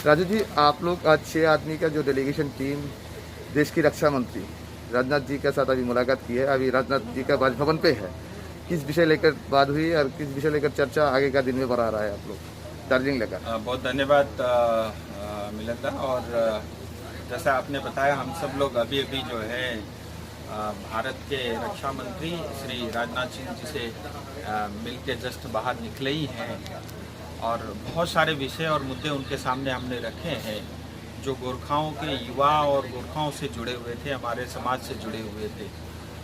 राजू जी, आप लोग आज 6 आदमी का जो डेलीगेशन टीम देश की रक्षा मंत्री राजनाथ जी के साथ अभी मुलाकात की है। अभी राजनाथ जी का राजभवन पे है। किस विषय लेकर बात हुई और किस विषय लेकर चर्चा आगे का दिन में बढ़ा रहा है आप लोग दार्जिलिंग लेकर? बहुत धन्यवाद मिलन दा। और जैसा आपने बताया, हम सब लोग अभी अभी जो है भारत के रक्षा मंत्री श्री राजनाथ सिंह जी से मिल के जस्ट बाहर निकले ही हैं और बहुत सारे विषय और मुद्दे उनके सामने हमने रखे हैं जो गोरखाओं के युवा और गोरखाओं से जुड़े हुए थे, हमारे समाज से जुड़े हुए थे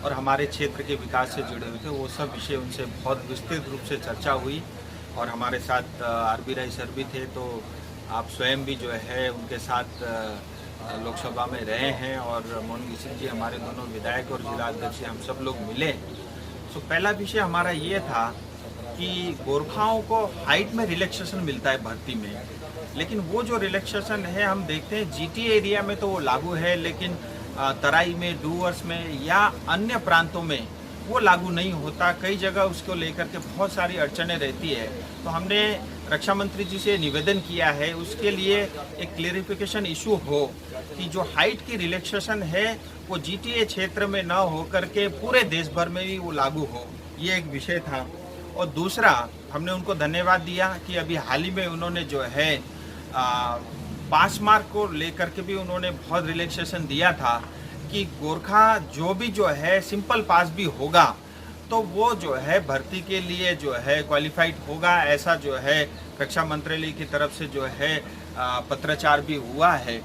और हमारे क्षेत्र के विकास से जुड़े हुए थे। वो सब विषय उनसे बहुत विस्तृत रूप से चर्चा हुई और हमारे साथ आरबी राय सर भी थे, तो आप स्वयं भी जो है उनके साथ लोकसभा में रहे हैं और मोहन सिंह जी हमारे दोनों विधायक और जिला अध्यक्ष हम सब लोग मिले। तो पहला विषय हमारा ये था कि गोरखाओं को हाइट में रिलैक्सेशन मिलता है भर्ती में, लेकिन वो जो रिलैक्सेशन है हम देखते हैं जीटी एरिया में तो वो लागू है, लेकिन तराई में, डूवर्स में या अन्य प्रांतों में वो लागू नहीं होता। कई जगह उसको लेकर के बहुत सारी अड़चनें रहती है। तो हमने रक्षा मंत्री जी से निवेदन किया है उसके लिए एक क्लेरिफिकेशन इशू हो कि जो हाइट की रिलैक्सेशन है वो जीटीए क्षेत्र में न हो करके पूरे देश भर में भी वो लागू हो, ये एक विषय था। और दूसरा, हमने उनको धन्यवाद दिया कि अभी हाल ही में उन्होंने जो है पास मार्क को लेकर के भी उन्होंने बहुत रिलैक्सेशन दिया था कि गोरखा जो भी जो है सिंपल पास भी होगा तो वो जो है भर्ती के लिए जो है क्वालिफाइड होगा, ऐसा जो है रक्षा मंत्रालय की तरफ से जो है पत्राचार भी हुआ है।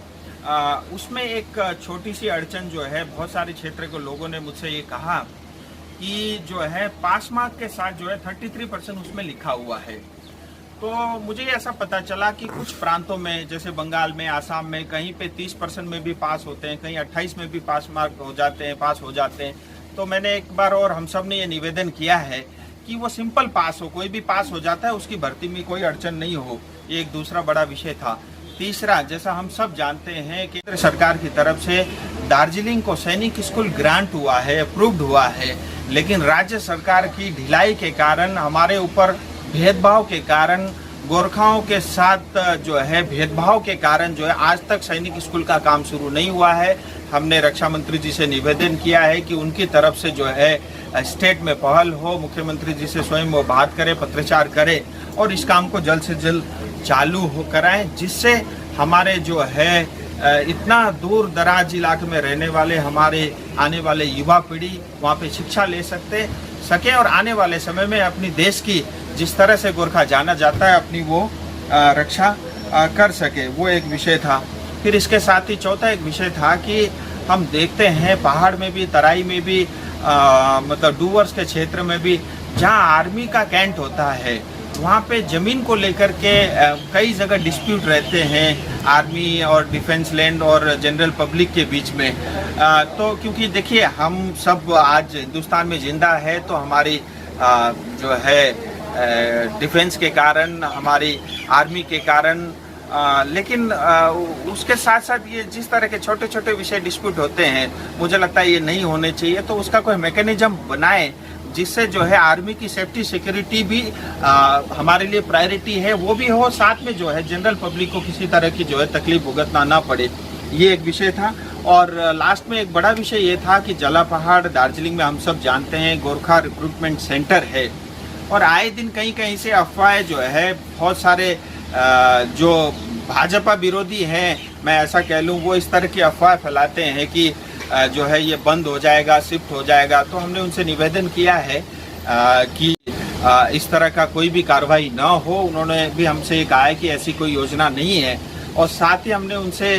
उसमें एक छोटी सी अड़चन जो है, बहुत सारे क्षेत्र के लोगों ने मुझसे ये कहा कि जो है पास मार्क के साथ जो है 33% उसमें लिखा हुआ है। तो मुझे ऐसा पता चला कि कुछ प्रांतों में जैसे बंगाल में, आसाम में कहीं पे 30% में भी पास होते हैं, कहीं 28 में भी पास मार्क हो जाते हैं, पास हो जाते हैं। तो मैंने एक बार और हम सब ने ये निवेदन किया है कि वो सिंपल पास हो, कोई भी पास हो जाता है, उसकी भर्ती में कोई अड़चन नहीं हो। ये एक दूसरा बड़ा विषय था। तीसरा, जैसा हम सब जानते हैं केंद्र सरकार की तरफ से दार्जिलिंग को सैनिक स्कूल ग्रांट हुआ है, अप्रूव्ड हुआ है, लेकिन राज्य सरकार की ढिलाई के कारण, हमारे ऊपर भेदभाव के कारण, गोरखाओं के साथ जो है भेदभाव के कारण जो है आज तक सैनिक स्कूल का काम शुरू नहीं हुआ है। हमने रक्षा मंत्री जी से निवेदन किया है कि उनकी तरफ से जो है स्टेट में पहल हो, मुख्यमंत्री जी से स्वयं वो बात करें, पत्राचार करें और इस काम को जल्द से जल्द चालू हो कराएं, जिससे हमारे जो है इतना दूर दराज इलाके में रहने वाले हमारे आने वाले युवा पीढ़ी वहाँ पे शिक्षा ले सके और आने वाले समय में अपनी देश की जिस तरह से गोरखा जाना जाता है अपनी वो रक्षा कर सके, वो एक विषय था। फिर इसके साथ ही चौथा एक विषय था कि हम देखते हैं पहाड़ में भी, तराई में भी, मतलब डूवर्स के क्षेत्र में भी जहाँ आर्मी का कैंट होता है वहाँ पे जमीन को लेकर के कई जगह डिस्प्यूट रहते हैं आर्मी और डिफेंस लैंड और जनरल पब्लिक के बीच में। तो क्योंकि देखिए हम सब आज हिंदुस्तान में जिंदा है तो हमारी जो है डिफेंस के कारण, हमारी आर्मी के कारण, लेकिन उसके साथ साथ ये जिस तरह के छोटे छोटे विषय डिस्प्यूट होते हैं, मुझे लगता है ये नहीं होने चाहिए। तो उसका कोई मैकेनिज्म बनाए जिससे जो है आर्मी की सेफ्टी सिक्योरिटी भी हमारे लिए प्रायोरिटी है, वो भी हो, साथ में जो है जनरल पब्लिक को किसी तरह की जो है तकलीफ भुगतना ना पड़े, ये एक विषय था। और लास्ट में एक बड़ा विषय ये था कि जला पहाड़ दार्जिलिंग में हम सब जानते हैं गोरखा रिक्रूटमेंट सेंटर है और आए दिन कहीं कहीं से अफवाहें जो है बहुत सारे जो भाजपा विरोधी हैं, मैं ऐसा कह लूँ, वो इस तरह की अफवाह फैलाते हैं कि जो है ये बंद हो जाएगा, शिफ्ट हो जाएगा। तो हमने उनसे निवेदन किया है कि इस तरह का कोई भी कार्रवाई ना हो। उन्होंने भी हमसे ये कहा है कि ऐसी कोई योजना नहीं है और साथ ही हमने उनसे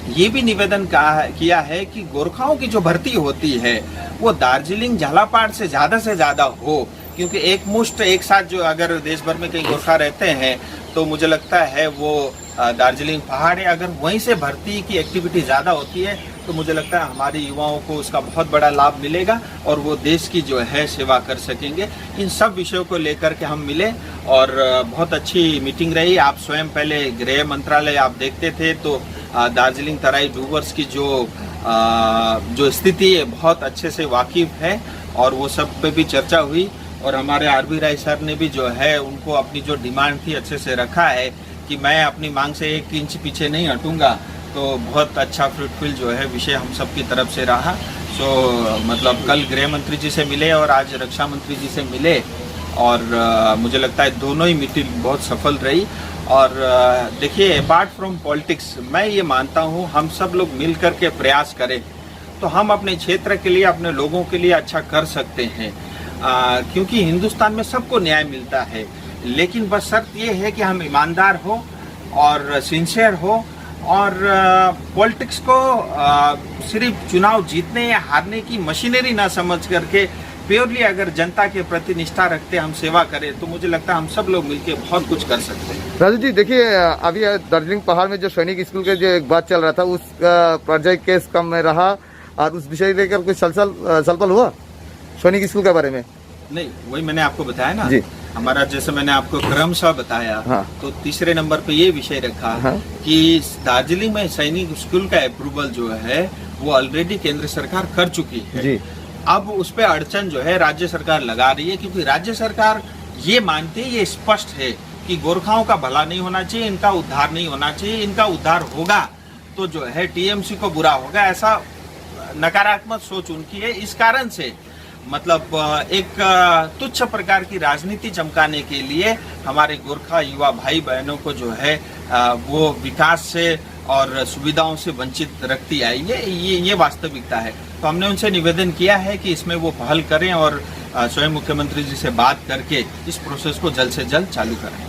ये भी निवेदन किया है कि गोरखाओं की जो भर्ती होती है वो दार्जिलिंग झालापाड़ से ज़्यादा हो, क्योंकि एक मुश्त एक साथ जो अगर देश भर में कई गोरखा रहते हैं तो मुझे लगता है वो दार्जिलिंग पहाड़ है, अगर वहीं से भर्ती की एक्टिविटी ज़्यादा होती है तो मुझे लगता है हमारे युवाओं को उसका बहुत बड़ा लाभ मिलेगा और वो देश की जो है सेवा कर सकेंगे। इन सब विषयों को लेकर के हम मिले और बहुत अच्छी मीटिंग रही। आप स्वयं पहले गृह मंत्रालय आप देखते थे तो दार्जिलिंग तराई डूवर्स की जो स्थिति है बहुत अच्छे से वाकिफ है और वो सब पे भी चर्चा हुई और हमारे आरबी राय सर ने भी जो है उनको अपनी जो डिमांड थी अच्छे से रखा है कि मैं अपनी मांग से 1 इंच पीछे नहीं हटूंगा, तो बहुत अच्छा फ्रूटफुल जो है विषय हम सब की तरफ से रहा। सो मतलब कल गृह मंत्री जी से मिले और आज रक्षा मंत्री जी से मिले, और मुझे लगता है दोनों ही मीटिंग बहुत सफल रही। और देखिए, अपार्ट फ्रॉम पॉलिटिक्स, मैं ये मानता हूँ हम सब लोग मिल कर के प्रयास करें तो हम अपने क्षेत्र के लिए, अपने लोगों के लिए अच्छा कर सकते हैं। क्योंकि हिंदुस्तान में सबको न्याय मिलता है, लेकिन बस शर्त ये है कि हम ईमानदार हो और सिंसियर हो, और पॉलिटिक्स को सिर्फ चुनाव जीतने या हारने की मशीनरी ना समझ करके प्योरली अगर जनता के प्रति निष्ठा रखते हम सेवा करें, तो मुझे लगता है हम सब लोग मिलकर बहुत कुछ कर सकते हैं। राजू जी, देखिए अभी दार्जिलिंग पहाड़ में जो सैनिक स्कूल के जो एक बात चल रहा था, उस प्रोजेक्ट केस कम में रहा और उस विषय लेकर कुछ सलपल हुआ सैनिक स्कूल के बारे में? नहीं, वही मैंने आपको बताया ना जी। हमारा, जैसे मैंने आपको क्रमशः बताया, हाँ। तो तीसरे नंबर पे ये विषय रखा हाँ। कि दार्जिलिंग में सैनिक स्कूल का अप्रूवल जो है वो ऑलरेडी केंद्र सरकार कर चुकी है जी। अब उस पे अड़चन जो है राज्य सरकार लगा रही है, क्योंकि राज्य सरकार ये मानती है, ये स्पष्ट है कि गोरखाओं का भला नहीं होना चाहिए, इनका उद्धार नहीं होना चाहिए। इनका उद्धार होगा तो जो है टीएमसी को बुरा होगा, ऐसा नकारात्मक सोच उनकी है। इस कारण से मतलब एक तुच्छ प्रकार की राजनीति चमकाने के लिए हमारे गोरखा युवा भाई बहनों को जो है वो विकास से और सुविधाओं से वंचित रखती आई है। ये वास्तविकता है। तो हमने उनसे निवेदन किया है कि इसमें वो पहल करें और स्वयं मुख्यमंत्री जी से बात करके इस प्रोसेस को जल्द से जल्द चालू करें।